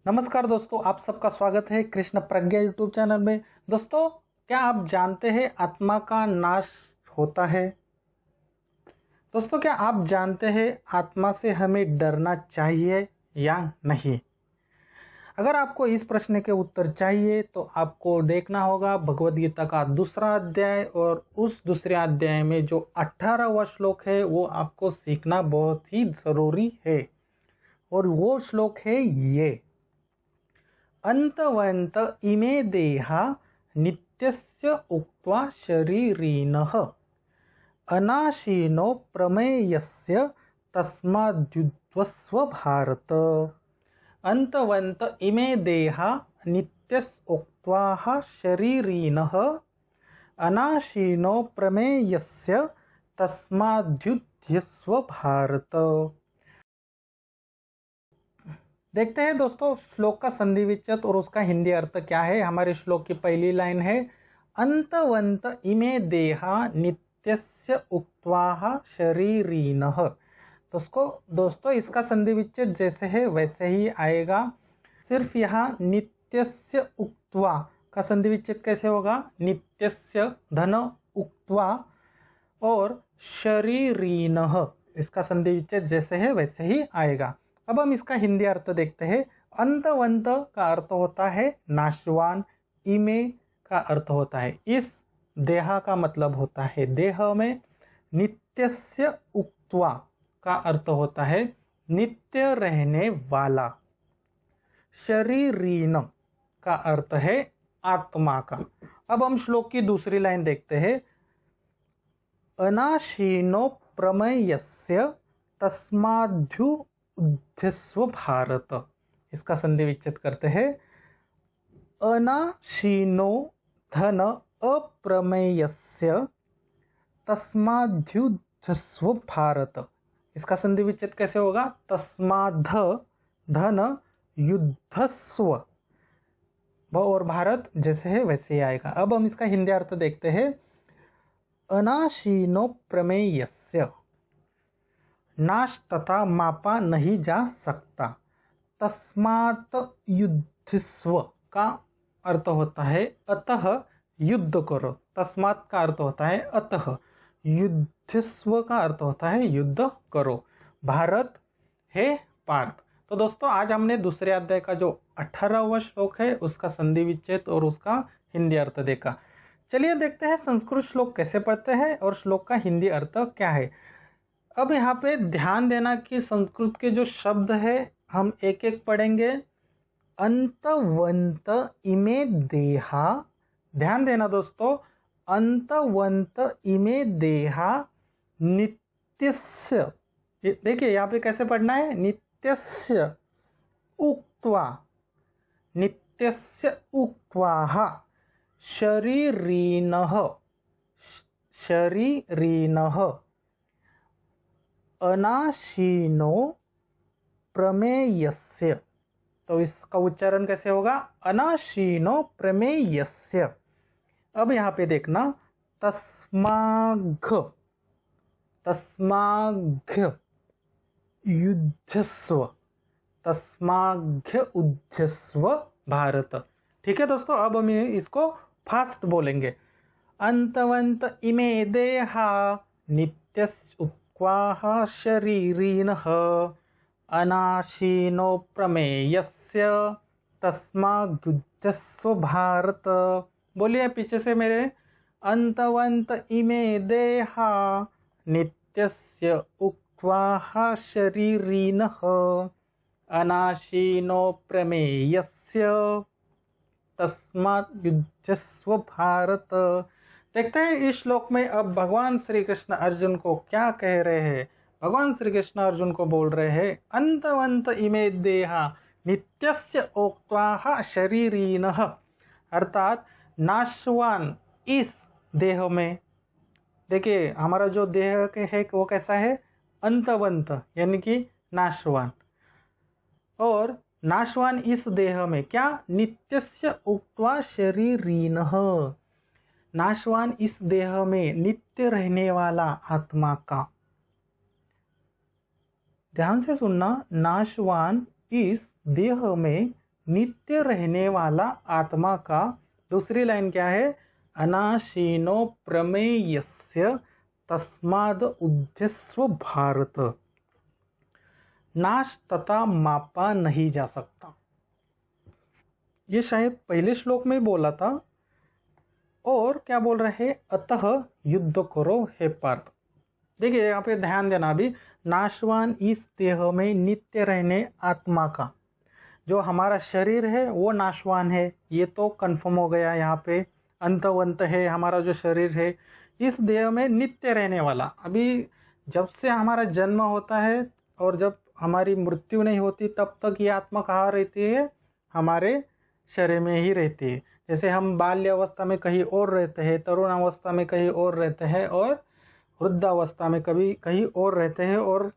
नमस्कार दोस्तों, आप सबका स्वागत है कृष्ण प्रज्ञा यूट्यूब चैनल में। दोस्तों, क्या आप जानते हैं आत्मा का नाश होता है? दोस्तों, क्या आप जानते हैं आत्मा से हमें डरना चाहिए या नहीं? अगर आपको इस प्रश्न के उत्तर चाहिए तो आपको देखना होगा भगवद गीता का दूसरा अध्याय, और उस दूसरे अध्याय में जो 18वां श्लोक है वो आपको सीखना बहुत ही जरूरी है। और वो श्लोक है ये: अंतवंत इमे देहा नित्यस्य उक्त्वा शरीरिणः अनाशीनो प्रमेयस्य तस्माद्युध्वस्व भारत। अंतवंत इमे देहा नित्यस्य उक्त्वा शरीरिणः अनाशीनो प्रमेयस्य तस्माद्युध्यस्व भारत। देखते हैं दोस्तों श्लोक का संधि विच्छेद और उसका हिंदी अर्थ क्या है। हमारे श्लोक की पहली लाइन है अंतवंत इमे देहा नित्यस्य उक्त्वा शरीरिणः। दोस्तों इसका संधि विच्छेद जैसे है वैसे ही आएगा। सिर्फ यहाँ नित्यस्य उक्त्वा का संधि विच्छेद कैसे होगा? नित्यस्य धन उक्त्वा और शरीरिणः, इसका संधि विच्छेद जैसे है वैसे ही आएगा। अब हम इसका हिंदी अर्थ देखते हैं। अंतवंत का अर्थ होता है नाशवान, इमे का अर्थ होता है इस, देहा का मतलब होता है देह में, नित्यस्य उक्त्वा का अर्थ होता है नित्य रहने वाला, शरीरीन का अर्थ है आत्मा का। अब हम श्लोक की दूसरी लाइन देखते हैं। अनाशीनो प्रमेयस्य तस्माद्युध्यस्व भारत। इसका संधि विच्छेद करते हैं। अनाशीनो धन अप्रमेयस्य तस्माद्युध्यस्व भारत। इसका संधि विच्छेद कैसे होगा? तस्माद् धन युद्धस्व और भारत जैसे है वैसे ही आएगा। अब हम इसका हिंदी अर्थ देखते हैं। अनाशीनो प्रमेयस्य, नाश तथा मापा नहीं जा सकता। तस्मात् युद्धस्व का अर्थ होता है अतः युद्ध करो। तस्मात् का अर्थ होता है अतः, युद्धस्व का अर्थ होता है युद्ध करो। भारत है पार्थ। तो दोस्तों आज हमने दूसरे अध्याय का जो 18वां श्लोक है उसका संधि विच्छेद और उसका हिंदी अर्थ देखा। चलिए देखते हैं संस्कृत श्लोक कैसे पढ़ते हैं और श्लोक का हिंदी अर्थ क्या है। अब यहाँ पे ध्यान देना कि संस्कृत के जो शब्द है हम एक एक पढ़ेंगे। अंतवंत इमे देहा, ध्यान देना दोस्तों, अंतवंत इमे देहा नित्यस्य, देखिए यहाँ पे कैसे पढ़ना है, नित्यस्य उक्त्वा, नित्यस्य उक्त्वा शरीरिणः, शरीरिणः अनाशीनो प्रमेयस्य। तो इसका उच्चारण कैसे होगा? अनाशीनो प्रमेयस्य। अब यहाँ पे देखना, तस्माघ, तस्माघ युद्धस्व, तस्माघ उद्धस्व भारत। ठीक है दोस्तों, अब हम इसको फास्ट बोलेंगे। अंतवंत इमे देहा नित्यस्य उक्त्वा शरीरिणः अनाशीनो प्रमेयस्य तस्माद्युध्यस्व भारत। बोलिए पीछे से मेरे। अंतवंत इमे देहा नित्यस्य उक्त्वा शरीरिणः अनाशीनो प्रमेयस्य तस्माद्युध्यस्व भारत। देखते हैं इस श्लोक में अब भगवान श्री कृष्ण अर्जुन को क्या कह रहे हैं। भगवान श्री कृष्ण अर्जुन को बोल रहे हैं अंतवंत इमे देहा नित्यस्य उक्त्वा शरीरिणः, अर्थात नाशवान इस देह में। देखिए हमारा जो देह है वो कैसा है? अंतवंत यानी कि नाशवान, और नाशवान इस देह में क्या? नित्यस्य उक्त्वा शरीरिणः, नाशवान इस देह में नित्य रहने वाला आत्मा का। ध्यान से सुनना, नाशवान इस देह में नित्य रहने वाला आत्मा का, दूसरी लाइन क्या है, अनाशीनो प्रमेयस्य तस्माद उद्यस्व भारत, नाश तथा मापा नहीं जा सकता। ये शायद पहले श्लोक में बोला था। और क्या बोल रहे हैं, अतः युद्ध करो हे पार्थ। देखिए यहाँ पे ध्यान देना, भी नाशवान इस देह में नित्य रहने आत्मा का, जो हमारा शरीर है वो नाशवान है, ये तो कंफर्म हो गया। यहाँ पे अंतवंत है हमारा जो शरीर है, इस देह में नित्य रहने वाला। अभी जब से हमारा जन्म होता है और जब हमारी मृत्यु नहीं होती तब तक ये आत्मा कहाँ रहती है, हमारे शरीर में ही रहती है। जैसे हम बाल्य अवस्था में कहीं और रहते हैं, तरुण अवस्था में कहीं और रहते हैं, और वृद्धावस्था में कभी कहीं और रहते हैं, और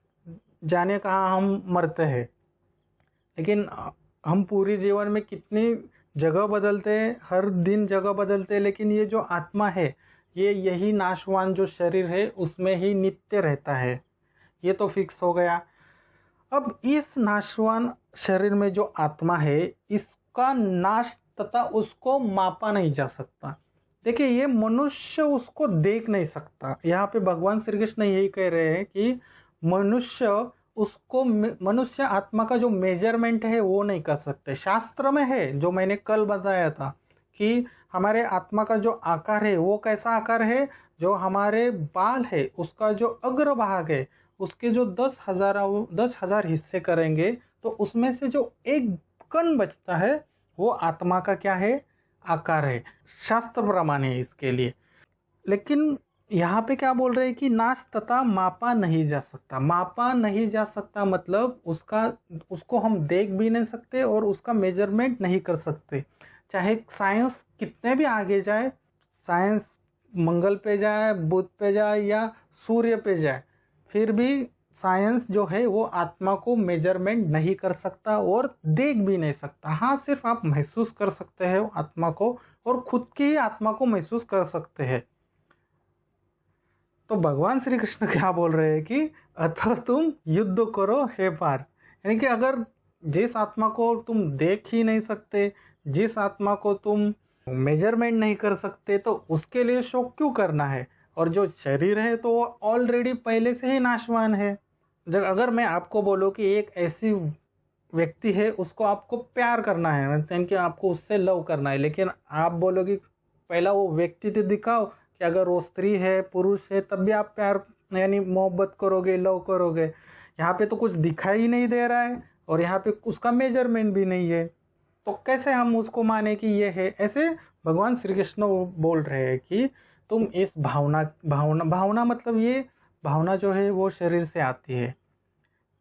जाने कहाँ हम मरते हैं। लेकिन हम पूरी जीवन में कितनी जगह बदलते हैं, हर दिन जगह बदलते हैं, लेकिन ये जो आत्मा है ये यही नाशवान जो शरीर है उसमें ही नित्य रहता है। ये तो फिक्स हो गया। अब इस नाशवान शरीर में जो आत्मा है इसका नाश तथा उसको मापा नहीं जा सकता। देखिए ये मनुष्य उसको देख नहीं सकता। यहाँ पे भगवान श्री कृष्ण यही कह रहे हैं कि मनुष्य उसको, मनुष्य आत्मा का जो मेजरमेंट है वो नहीं कर सकते। शास्त्र में है, जो मैंने कल बताया था कि हमारे आत्मा का जो आकार है वो कैसा आकार है, जो हमारे बाल है उसका जो अग्रभाग है उसके जो 10,000 हिस्से करेंगे तो उसमें से जो एक कण बचता है वो आत्मा का क्या है, आकार है। शास्त्र प्रमाण है इसके लिए। लेकिन यहाँ पे क्या बोल रहे हैं कि नाश तथा मापा नहीं जा सकता। मापा नहीं जा सकता मतलब उसको हम देख भी नहीं सकते और उसका मेजरमेंट नहीं कर सकते। चाहे साइंस कितने भी आगे जाए, साइंस मंगल पे जाए, बुध पे जाए या सूर्य पे जाए, फिर भी साइंस जो है वो आत्मा को मेजरमेंट नहीं कर सकता और देख भी नहीं सकता। हाँ, सिर्फ आप महसूस कर सकते हैं आत्मा को और खुद की ही आत्मा को महसूस कर सकते हैं। तो भगवान श्री कृष्ण क्या बोल रहे हैं कि अतः तुम युद्ध करो हे पार्थ। यानी कि अगर जिस आत्मा को तुम देख ही नहीं सकते, जिस आत्मा को तुम मेजरमेंट नहीं कर सकते, तो उसके लिए शोक क्यों करना है। और जो शरीर है तो वो ऑलरेडी पहले से ही नाशवान है। जब अगर मैं आपको बोलूँ कि एक ऐसी व्यक्ति है उसको आपको प्यार करना है, मतलब कि आपको उससे लव करना है, लेकिन आप बोलोगे पहला वो व्यक्ति तो दिखाओ कि अगर वो स्त्री है पुरुष है तब भी आप प्यार यानी मोहब्बत करोगे, लव करोगे। यहाँ पे तो कुछ दिखाई ही नहीं दे रहा है और यहाँ पे उसका मेजरमेंट भी नहीं है, तो कैसे हम उसको माने कि ये है। ऐसे भगवान श्री कृष्ण बोल रहे हैं कि तुम इस भावना मतलब ये भावना जो है वो शरीर से आती है,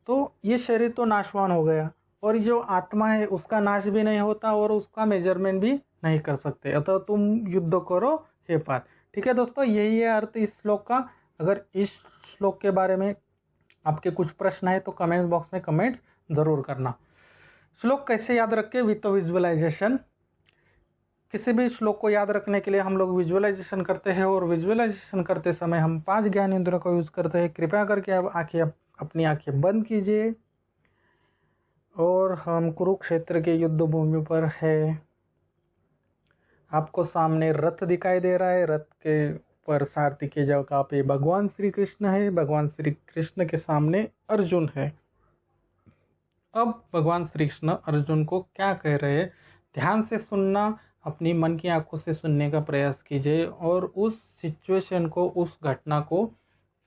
तो ये शरीर तो नाशवान हो गया और जो आत्मा है उसका नाश भी नहीं होता और उसका मेजरमेंट भी नहीं कर सकते। अतः तुम युद्ध करो हे पार्थ। ठीक है दोस्तों, यही है अर्थ इस श्लोक का। अगर इस श्लोक के बारे में आपके कुछ प्रश्न है तो कमेंट बॉक्स में कमेंट्स जरूर करना। श्लोक कैसे याद रखें विद विजुअलाइजेशन। किसी भी श्लोक को याद रखने के लिए हम लोग विजुअलाइजेशन करते हैं और विजुअलाइजेशन करते समय हम 5 ज्ञानेंद्रियों का यूज करते हैं। कृपया करके आप अपनी आंखें बंद कीजिए और हम कुरुक्षेत्र के युद्ध भूमि पर है। आपको सामने रथ दिखाई दे रहा है, रथ के ऊपर सारथी की जगह पे भगवान श्री कृष्ण है, भगवान श्री कृष्ण के सामने अर्जुन है। अब भगवान श्री कृष्ण अर्जुन को क्या कह रहे हैं, ध्यान से सुनना, अपनी मन की आंखों से सुनने का प्रयास कीजिए और उस सिचुएशन को, उस घटना को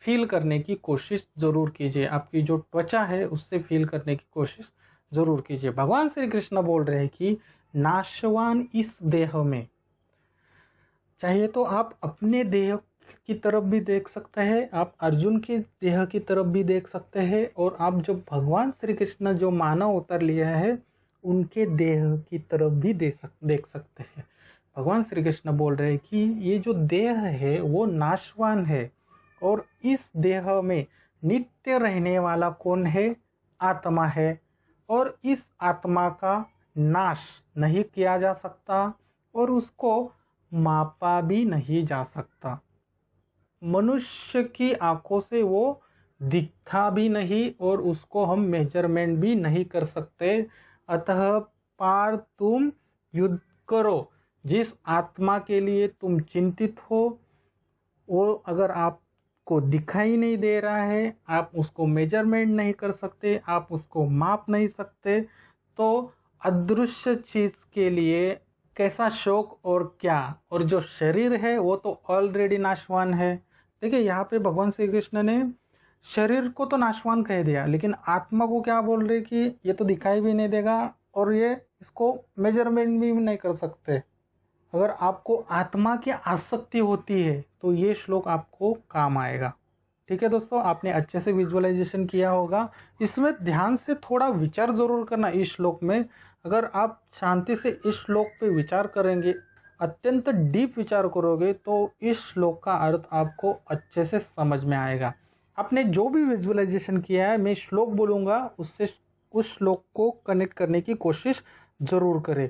फील करने की कोशिश जरूर कीजिए। आपकी जो त्वचा है उससे फील करने की कोशिश जरूर कीजिए। भगवान श्री कृष्ण बोल रहे हैं कि नाशवान इस देह में, चाहिए तो आप अपने देह की तरफ भी देख सकते हैं, आप अर्जुन के देह की तरफ भी देख सकते हैं और आप जो भगवान श्री कृष्ण जो मानव अवतार लिया है उनके देह की तरफ भी देख सकते हैं। भगवान श्री कृष्ण बोल रहे हैं कि ये जो देह है वो नाशवान है और इस देह में नित्य रहने वाला कौन है, आत्मा है, और इस आत्मा का नाश नहीं किया जा सकता और उसको मापा भी नहीं जा सकता। मनुष्य की आंखों से वो दिखता भी नहीं और उसको हम मेजरमेंट भी नहीं कर सकते। अतः पार तुम युद्ध करो। जिस आत्मा के लिए तुम चिंतित हो वो अगर आपको दिखाई नहीं दे रहा है, आप उसको मेजरमेंट नहीं कर सकते, आप उसको माप नहीं सकते, तो अदृश्य चीज के लिए कैसा शोक और क्या। और जो शरीर है वो तो ऑलरेडी नाशवान है। देखिए यहाँ पे भगवान श्री कृष्ण ने शरीर को तो नाशवान कह दिया, लेकिन आत्मा को क्या बोल रहे कि ये तो दिखाई भी नहीं देगा और ये इसको मेजरमेंट भी नहीं कर सकते। अगर आपको आत्मा की आसक्ति होती है तो ये श्लोक आपको काम आएगा। ठीक है दोस्तों, आपने अच्छे से विजुअलाइजेशन किया होगा। इसमें ध्यान से थोड़ा विचार जरूर करना इस श्लोक में। अगर आप शांति से इस श्लोक पे विचार करेंगे, अत्यंत डीप विचार करोगे, तो इस श्लोक का अर्थ आपको अच्छे से समझ में आएगा। आपने जो भी विजुअलाइजेशन किया है, मैं श्लोक बोलूँगा उससे उस श्लोक को कनेक्ट करने की कोशिश जरूर करें।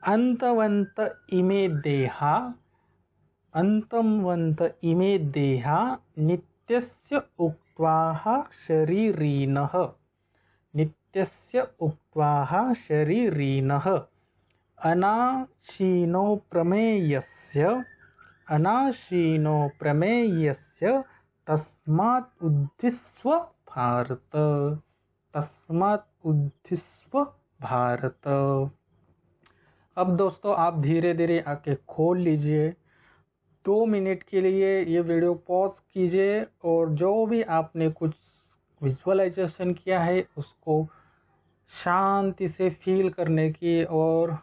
अंतवंत इमे देहा, अंतवंत इमे देहा नित्यस्य उक्त्वाः शरीरिणः, नित्यस्य उक्त्वाः शरीरिणः अनाशीनो प्रमेयस्य, अनाशीनो प्रमेयस्य तस्मात् उद्धिस्व भारत, तस्मात् उद्धिस्व भारत। अब दोस्तों आप धीरे धीरे आके खोल लीजिए, 2 मिनट के लिए ये वीडियो पॉज कीजिए और जो भी आपने कुछ विजुअलाइजेशन किया है उसको शांति से फील करने की, और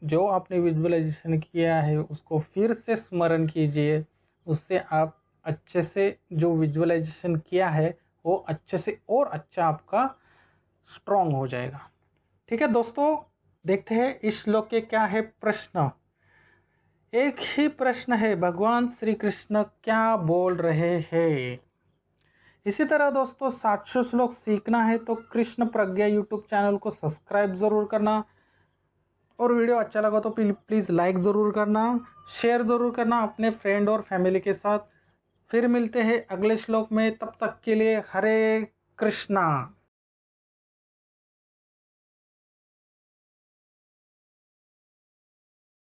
जो आपने विजुअलाइजेशन किया है उसको फिर से स्मरण कीजिए। उससे आप अच्छे से जो विजुअलाइजेशन किया है वो अच्छे से और अच्छा आपका स्ट्रॉन्ग हो जाएगा। ठीक है दोस्तों, देखते हैं इस श्लोक के क्या है प्रश्न। एक ही प्रश्न है, भगवान श्री कृष्ण क्या बोल रहे हैं। इसी तरह दोस्तों 700 श्लोक सीखना है तो कृष्ण प्रज्ञा यूट्यूब चैनल को सब्सक्राइब जरूर करना, और वीडियो अच्छा लगा तो प्लीज़ लाइक ज़रूर करना, शेयर ज़रूर करना अपने फ्रेंड और फैमिली के साथ। फिर मिलते हैं अगले श्लोक में, तब तक के लिए हरे कृष्णा।